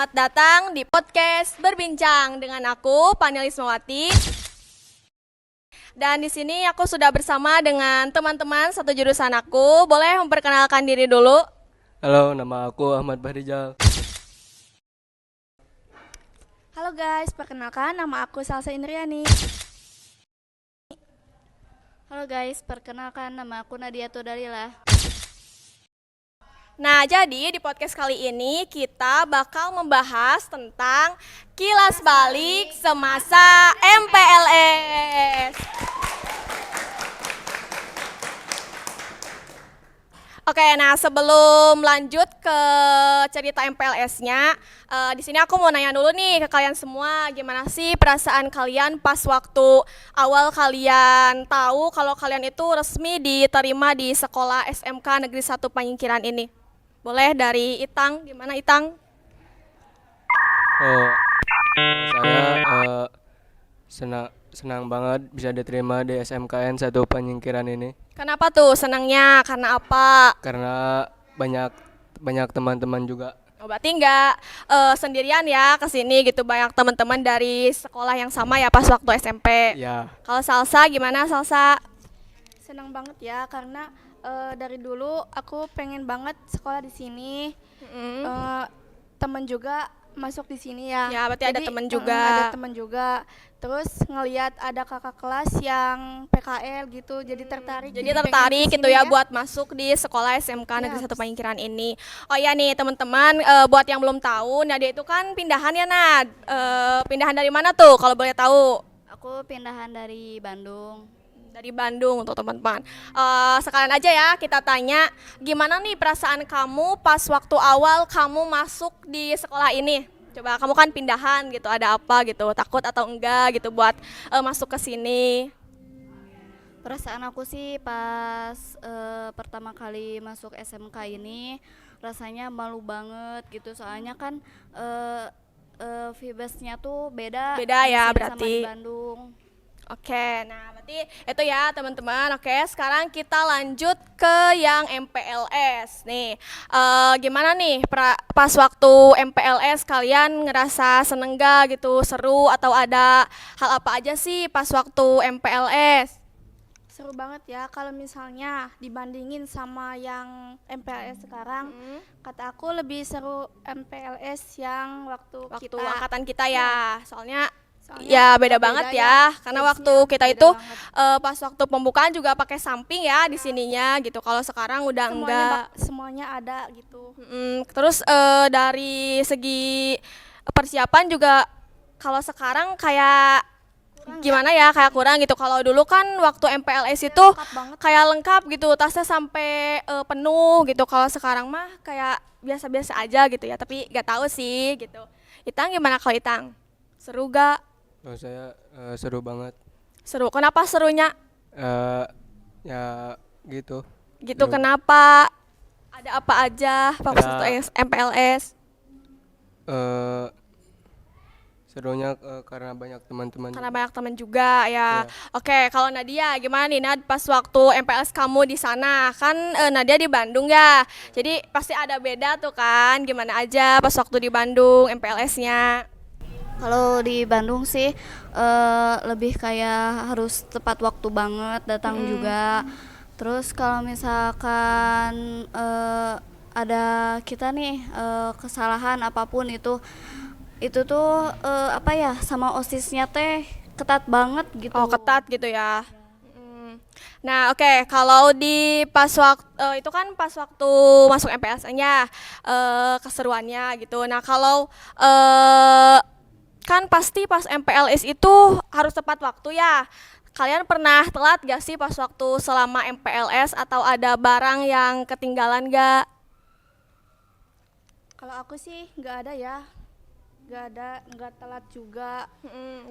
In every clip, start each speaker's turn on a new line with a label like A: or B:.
A: Selamat datang di podcast Berbincang dengan aku, Panelis Mawati. Dan di sini aku sudah bersama dengan teman-teman satu jurusan aku. Boleh memperkenalkan diri dulu?
B: Halo, nama aku Ahmad Bahrijal.
C: Halo guys, perkenalkan nama aku Salsa Indriani.
D: Halo guys, perkenalkan nama aku Nadia Tudalila.
A: Nah, jadi di podcast kali ini kita bakal membahas tentang kilas balik semasa MPLS. Oke, nah sebelum lanjut ke cerita MPLS-nya, di sini aku mau nanya dulu nih ke kalian semua, gimana sih perasaan kalian pas waktu awal kalian tahu kalau kalian itu resmi diterima di sekolah SMK Negeri 1 Panyingkiran ini? Boleh dari Itang, gimana Itang?
B: Oh, saya senang banget bisa diterima di SMKN 1 Panyingkiran ini
A: Kenapa tuh senangnya? Karena apa?
B: karena banyak teman-teman juga.
A: Oh, berarti nggak sendirian ya ke sini gitu, banyak teman-teman dari sekolah yang sama ya pas waktu SMP.
B: Ya,
A: Kalau Salsa gimana Salsa?
C: Senang banget ya karena dari dulu aku pengen banget sekolah di sini. Temen juga masuk di sini ya.
A: Ya, berarti ada temen juga.
C: Ada temen juga. Terus ngelihat ada kakak kelas yang PKL gitu, jadi tertarik.
A: Jadi
C: pengen
A: tertarik
C: kesini
A: gitu ya buat masuk di sekolah SMK Negeri 1 Panyingkiran ini. Oh iya nih teman-teman, buat yang belum tahu, Nadia itu kan pindahan ya Nad. Pindahan dari mana tuh kalau boleh tahu?
D: Aku pindahan dari Bandung.
A: Dari Bandung untuk teman-teman. Sekalian aja ya kita tanya, gimana nih perasaan kamu pas waktu awal kamu masuk di sekolah ini? Coba kamu kan pindahan gitu, ada apa gitu, takut atau enggak gitu buat masuk ke sini?
D: Perasaan aku sih pas pertama kali masuk SMK ini rasanya malu banget gitu, soalnya kan vibesnya tuh beda.
A: Beda
D: di
A: ya
D: sini
A: berarti.
D: sama di Bandung.
A: Oke, nah berarti itu ya teman-teman. Oke, sekarang kita lanjut ke yang MPLS nih. Gimana nih pas waktu MPLS kalian ngerasa seneng gak gitu, seru atau ada hal apa aja sih pas waktu MPLS?
C: Seru banget ya kalau misalnya dibandingin sama yang MPLS sekarang. Kata aku lebih seru MPLS yang waktu
A: Waktu
C: kita.
A: angkatan kita ya, soalnya
C: Soalnya
A: ya beda banget ya, karena waktu
C: vibes-nya
A: kita
C: beda
A: itu
C: banget.
A: pas waktu pembukaan juga pakai samping ya di sininya gitu. Kalau sekarang udah enggak.
C: Semuanya ada gitu.
A: Terus dari segi persiapan juga kalau sekarang kayak gimana ya, kayak kurang gitu. Kalau dulu kan waktu MPLS itu
C: Lengkap banget.
A: kayak lengkap gitu, tasnya sampai penuh gitu. Kalau sekarang mah kayak biasa-biasa aja gitu ya, tapi nggak tahu sih gitu. Itang gimana kalau Itang? Seru gak?
B: oh, saya seru banget.
A: Seru. Kenapa serunya?
B: Ya gitu.
A: Gitu
B: Seru.
A: kenapa? Ada apa aja pas
B: Ada-
A: waktu MPLS?
B: Eh, serunya karena banyak teman-teman.
A: Karena banyak teman juga ya.
B: Ya.
A: Oke, kalau Nadia gimana nih Nad pas waktu MPLS kamu di sana? Kan Nadia di Bandung ya. Jadi pasti ada beda tuh kan. Gimana aja pas waktu di Bandung MPLS-nya?
D: Kalau di Bandung sih lebih kayak harus tepat waktu banget datang juga. Terus kalau misalkan ada kita nih kesalahan apapun itu tuh apa ya, sama OSIS-nya teh ketat banget gitu.
A: Oh, ketat gitu ya. Nah, oke, kalau di pas waktu itu kan pas waktu masuk MPLS-nya keseruannya gitu. Nah, kalau kan pasti pas MPLS itu harus tepat waktu ya. Kalian pernah telat gak sih pas waktu selama MPLS atau ada barang yang ketinggalan gak?
C: Kalau aku sih nggak ada ya, nggak telat juga.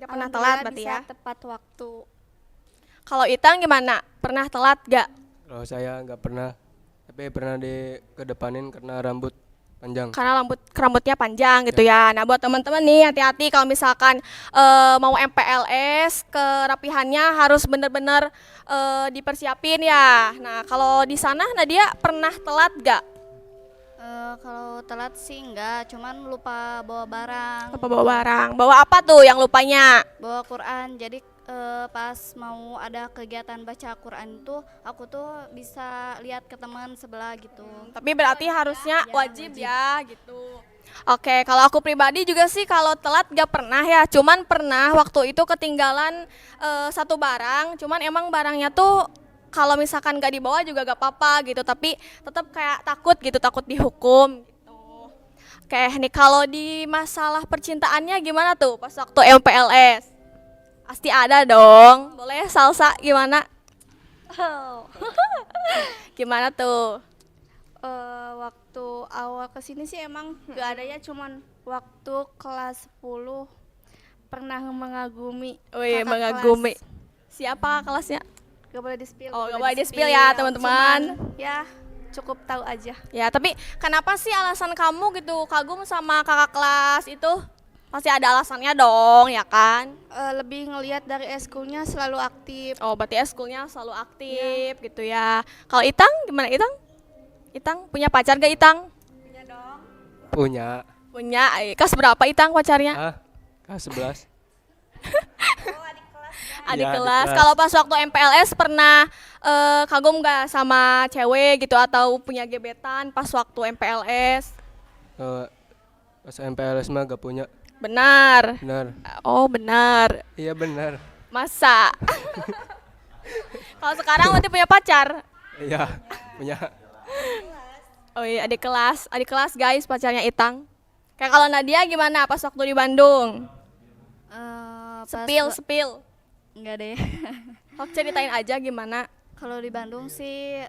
A: Gak pernah telat
C: Alhamdulillah
A: berarti
C: bisa
A: ya.
C: tepat waktu.
A: Kalau Itang gimana? Pernah telat gak?
B: Kalau saya nggak pernah, tapi pernah dikedepanin karena rambut panjang.
A: Karena rambutnya panjang gitu ya. Nah, buat teman-teman nih hati-hati kalau misalkan mau MPLS, kerapihannya harus benar-benar dipersiapin ya. Nah, kalau di sana Nadia pernah telat gak?
D: Kalau telat sih enggak, cuman lupa bawa barang.
A: Apa bawa barang? Bawa apa tuh yang lupanya?
D: Bawa Quran. Jadi pas mau ada kegiatan baca Quran itu aku tuh bisa lihat ke teman sebelah gitu.
A: Tapi berarti harusnya
D: Ya,
A: wajib
D: wajib.
A: ya gitu. Oke, kalau aku pribadi juga sih kalau telat gak pernah ya. Cuman pernah waktu itu ketinggalan satu barang. Cuman emang barangnya tuh kalau misalkan gak dibawa juga gak apa-apa gitu. Tapi tetap kayak takut gitu, takut dihukum gitu. Oke, nih kalau di masalah percintaannya gimana tuh pas waktu MPLS? Pasti ada dong. Boleh Salsa gimana? Gimana tuh?
C: Waktu awal kesini sih emang gak ada ya, cuman waktu kelas 10 pernah mengagumi
A: Wih,
C: kakak
A: mengagumi.
C: kelas.
A: Siapa kelasnya?
C: Gak boleh di-spill.
A: Oh, gak boleh di-spill ya, teman-teman.
C: Cuman, ya cukup tahu aja.
A: Ya, tapi kenapa sih alasan kamu gitu kagum sama kakak kelas itu? Pasti ada alasannya dong, ya kan?
C: Lebih ngelihat dari eskulnya selalu aktif.
A: Oh, berarti eskulnya selalu aktif gitu ya. Kalau Itang gimana Itang? Itang punya pacar gak Itang?
B: Punya.
A: Punya. Kelas berapa Itang pacarnya?
B: Ah, kelas 11.
A: Adik
B: Iya, adik
A: kelas.
B: kelas.
A: Kalau pas waktu MPLS pernah kagum gak sama cewek gitu atau punya gebetan pas waktu MPLS?
B: Eh, Pas MPLS mah gak punya.
A: Benar.
B: Benar.
A: Oh, benar.
B: Iya benar.
A: Masa? Kalau sekarang berarti punya pacar?
B: Iya, punya.
A: Oh iya, adik kelas guys, pacarnya Itang. Kayak kalau Nadia gimana pas waktu di Bandung? Spill.
D: Enggak deh.
A: Oh, ceritain aja gimana?
D: Kalau di Bandung sih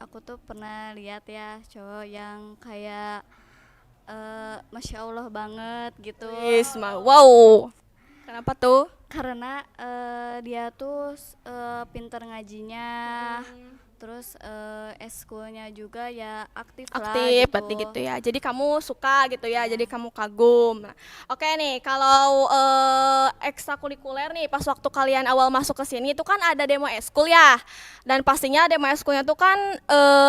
D: aku tuh pernah lihat ya cowok yang kayak Masya Allah banget gitu.
A: Wow. Kenapa tuh?
D: Karena dia tuh pinter ngajinya, terus eskulnya juga ya aktif lah
A: Aktif,
D: gitu.
A: berarti gitu ya. Jadi kamu suka gitu ya, jadi kamu kagum. Nah, oke nih, kalau ekstrakurikuler nih, pas waktu kalian awal masuk ke sini itu kan ada demo eskul ya. Dan pastinya demo eskulnya tuh kan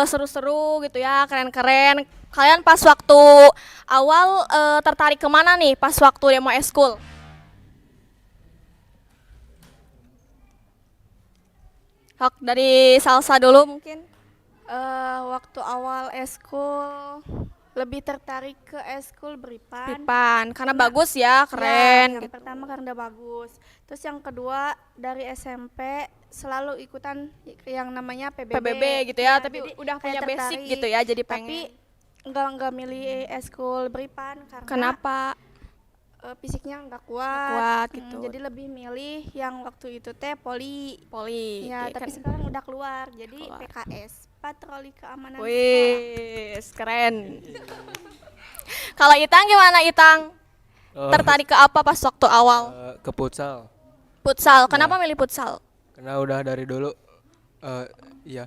A: seru-seru gitu ya, keren-keren. Kalian pas waktu awal tertarik kemana nih pas waktu demo eskul? Hok, dari Salsa dulu mungkin.
C: Waktu awal eskul lebih tertarik ke eskul Beripan.
A: Pipan, karena bagus ya, keren.
C: Yang
A: gitu.
C: pertama karena bagus. Terus yang kedua dari SMP selalu ikutan yang namanya PBB.
A: PBB gitu ya, tapi
C: jadi
A: udah
C: kayak
A: punya basic
C: tertarik.
A: gitu ya, jadi
C: Tapi
A: pengen.
C: enggak milih eskul Beripan karena
A: Kenapa?
C: fisiknya enggak kuat.
A: Kuat gitu.
C: Jadi lebih milih yang waktu itu teh poli.
A: Poli.
C: Ya,
A: kayak
C: tapi
A: kan.
C: sekarang udah keluar. Jadi
A: Keluar.
C: PKS, Patroli Keamanan Sekolah.
A: Wih, keren. Kalau Itang gimana Itang?
B: Oh,
A: Tertarik ke apa pas waktu awal?
B: ke futsal.
A: Futsal. Kenapa milih futsal?
B: Karena udah dari dulu iya.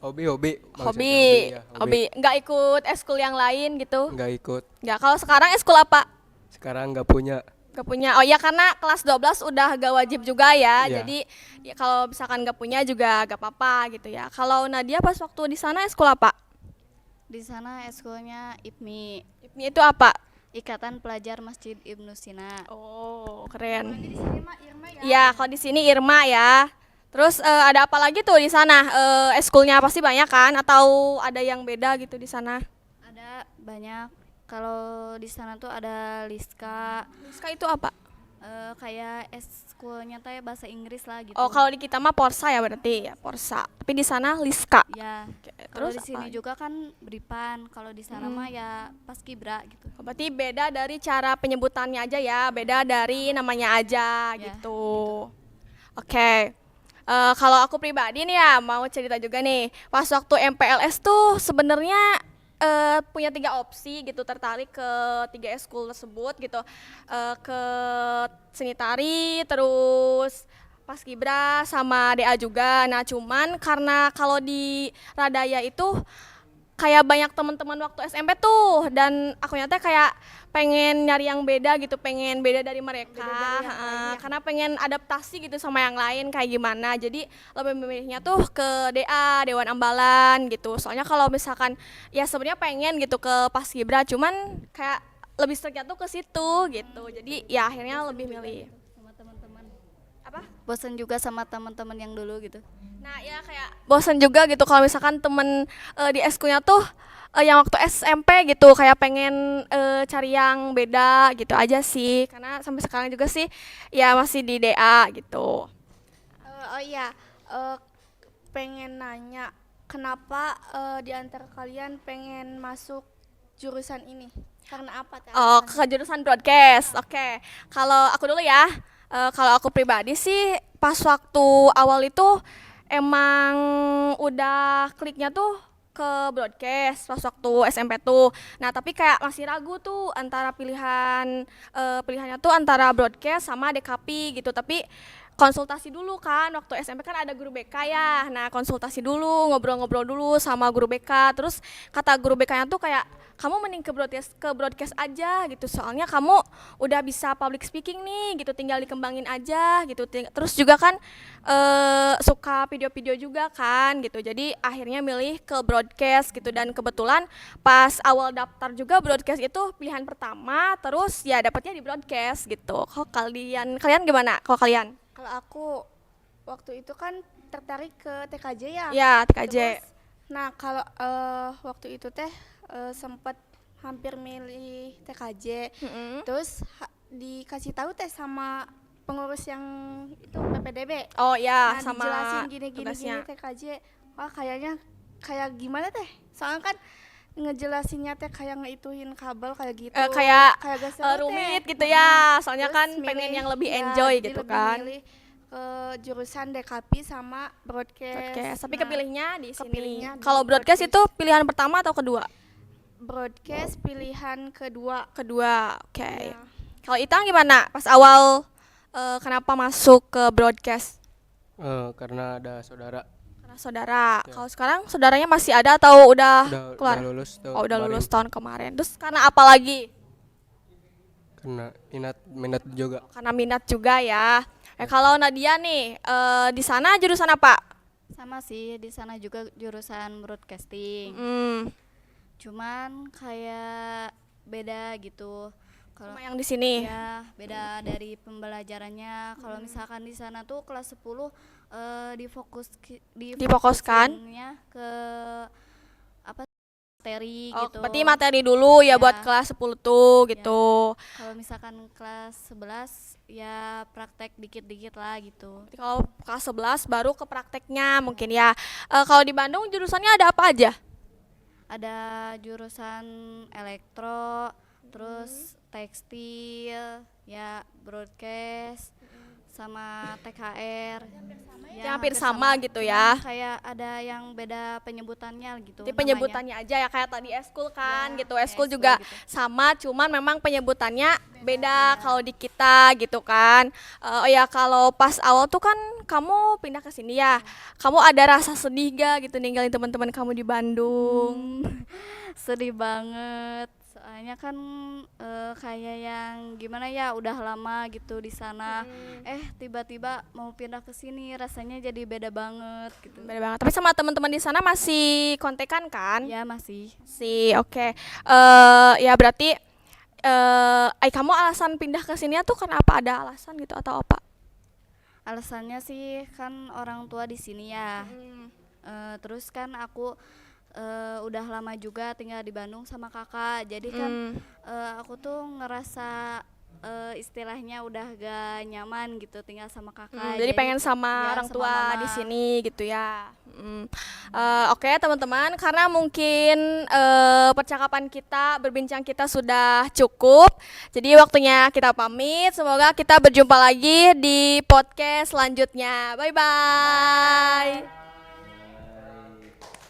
B: Hobi. maksudnya
A: Hobi.
B: ya,
A: Hobi. Nggak ikut eskul yang lain gitu?
B: Nggak ikut.
A: Nggak. Kalau sekarang eskul apa?
B: Sekarang nggak punya.
A: Gak punya. Oh iya, karena kelas 12 udah gak wajib juga ya.
B: Iya.
A: Jadi ya kalau misalkan gak punya juga gak apa-apa gitu ya. Kalau Nadia pas waktu di sana eskul apa?
D: Di sana eskulnya IPMI,
A: IPMI itu apa?
D: Ikatan Pelajar Masjid Ibnu Sina.
A: Oh, keren.
C: Di sini mah Irma ya.
A: Iya, kalau di sini Irma ya. Terus ada apa lagi tuh di sana? Eskulnya pasti banyak kan? Atau ada yang beda gitu di sana?
D: Ada banyak. Kalau di sana tuh ada Liska,
A: Liska itu apa?
D: kayak eskulnya tuh ya bahasa Inggris lah gitu.
A: Oh, kalau di kita mah Porsa ya berarti ya, Porsa. Tapi di sana Liska.
D: Ya.
A: Oke,
D: Kalau
A: terus
D: di sini
A: apa?
D: juga kan Beripan. Kalau di sana mah ya Paskibra gitu.
A: Oh, berarti beda dari cara penyebutannya aja ya, beda dari namanya aja
D: Ya,
A: gitu. Oke. Kalau aku pribadi nih ya mau cerita juga nih. Pas waktu MPLS tuh sebenarnya punya 3 opsi gitu, tertarik ke 3 eskul tersebut gitu. Ke seni tari, terus Paskibra sama DA juga. Nah, cuman karena kalau di Radaya itu kayak banyak teman-teman waktu SMP tuh, dan aku nyata kayak pengen nyari yang beda gitu, pengen beda dari mereka. Karena pengen adaptasi gitu sama yang lain kayak gimana. Jadi lebih memilihnya tuh ke DA, Dewan Ambalan gitu. Soalnya kalau misalkan ya sebenarnya pengen gitu ke Paskibra, cuman kayak lebih strict tuh ke situ gitu. Jadi ya akhirnya lebih milih.
D: Sama teman-teman.
A: Apa?
D: Bosan juga sama teman-teman yang dulu gitu.
A: Nah ya kayak bosan juga gitu kalau misalkan temen di eskunya tuh yang waktu SMP gitu kayak pengen cari yang beda gitu aja sih, karena sampai sekarang juga sih ya masih di DA gitu.
C: Oh iya, pengen nanya kenapa di antara kalian pengen masuk jurusan ini? Karena apa? Teh,
A: Oh,
C: alasannya?
A: ke jurusan broadcast. Oke. Kalau aku dulu ya. Kalau aku pribadi sih pas waktu awal itu emang udah kliknya tuh ke broadcast pas waktu SMP tuh. Nah, tapi kayak masih ragu tuh antara pilihannya tuh antara broadcast sama DKP gitu. Tapi konsultasi dulu kan waktu SMP kan ada guru BK ya. Nah, konsultasi dulu, ngobrol-ngobrol dulu sama guru BK. Terus kata guru BK-nya tuh kayak kamu mending ke broadcast aja gitu, soalnya kamu udah bisa public speaking nih gitu, tinggal dikembangin aja gitu. Terus juga kan suka video-video juga kan gitu, jadi akhirnya milih ke broadcast gitu. Dan kebetulan pas awal daftar juga broadcast itu pilihan pertama, terus ya dapatnya di broadcast gitu. Kalau kalian gimana kalau kalian?
C: Kalau aku waktu itu kan tertarik ke TKJ ya.
A: Ya TKJ.
C: Terus, nah kalau waktu itu teh sempat hampir milih TKJ. Terus dikasih tahu teh sama pengurus yang itu PPDB.
A: Oh ya,
C: Nah,
A: sama
C: dijelasin gini
A: tugasnya.
C: TKJ. Wah kayaknya kayak gimana teh? Soalnya kan ngejelasinnya teh kayak ngeituin kabel kayak gitu.
A: Kayak
C: gak seru teh.
A: rumit gitu ya, soalnya
C: Terus
A: kan
C: milih,
A: pengen yang lebih
C: ya,
A: enjoy
C: jadi
A: gitu
C: lebih
A: kan.
C: milih ke jurusan DKP sama broadcast.
A: Broadcast, tapi
C: Nah,
A: kepilihnya di sini.
C: kepilihnya di
A: Kalau broadcast itu pilihan pertama atau kedua?
C: broadcast pilihan kedua.
A: Kedua, oke.
C: Ya.
A: Kalau Itang gimana? Pas awal kenapa masuk ke broadcast?
B: Karena ada saudara
A: Karena saudara. Kalau sekarang saudaranya masih ada atau udah keluar?
B: udah lulus tahun
A: Oh, udah
B: kemarin.
A: lulus tahun kemarin. Terus karena apa lagi?
B: Karena minat juga.
A: Karena minat juga ya. Kalau Nadia nih, di sana jurusan apa?
D: Sama sih di sana juga jurusan broadcasting.
A: Hmm,
D: Cuman kayak beda gitu. Kalau
A: sama yang di sini.
D: ya beda dari pembelajarannya. Kalau misalkan di sana tuh kelas 10
A: Difokuskan.
D: difokusinnya ke apa materi
A: Oh,
D: gitu.
A: berarti materi dulu ya
D: Ya.
A: buat kelas 10 tuh gitu.
D: Kalau misalkan kelas 11 ya praktek dikit-dikit lah gitu.
A: Berarti kalau kelas 11 baru ke prakteknya mungkin ya. Kalau di Bandung jurusannya ada apa aja?
D: Ada jurusan elektro, terus tekstil, ya broadcast, sama TKR.
A: Ya, hampir sama gitu ya.
D: Kayak ada yang beda penyebutannya gitu.
A: Jadi
D: namanya.
A: penyebutannya aja ya kayak tadi eskul kan
D: Ya,
A: gitu.
D: kayak
A: Eskul
D: eskul
A: juga
D: gitu.
A: sama, cuman memang penyebutannya beda kalau di kita gitu kan. Oh ya, kalau pas awal tuh kan kamu pindah ke sini ya. Kamu ada rasa sedih gak gitu ninggalin teman-teman kamu di Bandung?
D: Sedih banget. Soalnya kan kayak yang gimana ya udah lama gitu di sana. Tiba-tiba mau pindah ke sini rasanya jadi beda banget gitu.
A: Beda banget. Tapi sama teman-teman di sana masih kontekan kan?
D: Ya masih.
A: Oke. Ya berarti kamu alasan pindah ke sini tuh kenapa, ada alasan gitu atau apa?
D: Alasannya sih kan orang tua di sini ya. Terus kan aku udah lama juga tinggal di Bandung sama kakak. Jadi kan aku tuh ngerasa istilahnya udah gak nyaman gitu tinggal sama kakak.
A: Jadi pengen sama
D: ya,
A: orang
D: sama
A: tua
D: mama.
A: di sini gitu ya. Oke teman-teman, karena mungkin percakapan kita, berbincang kita sudah cukup. Jadi waktunya kita pamit. Semoga kita berjumpa lagi di podcast selanjutnya. Bye bye.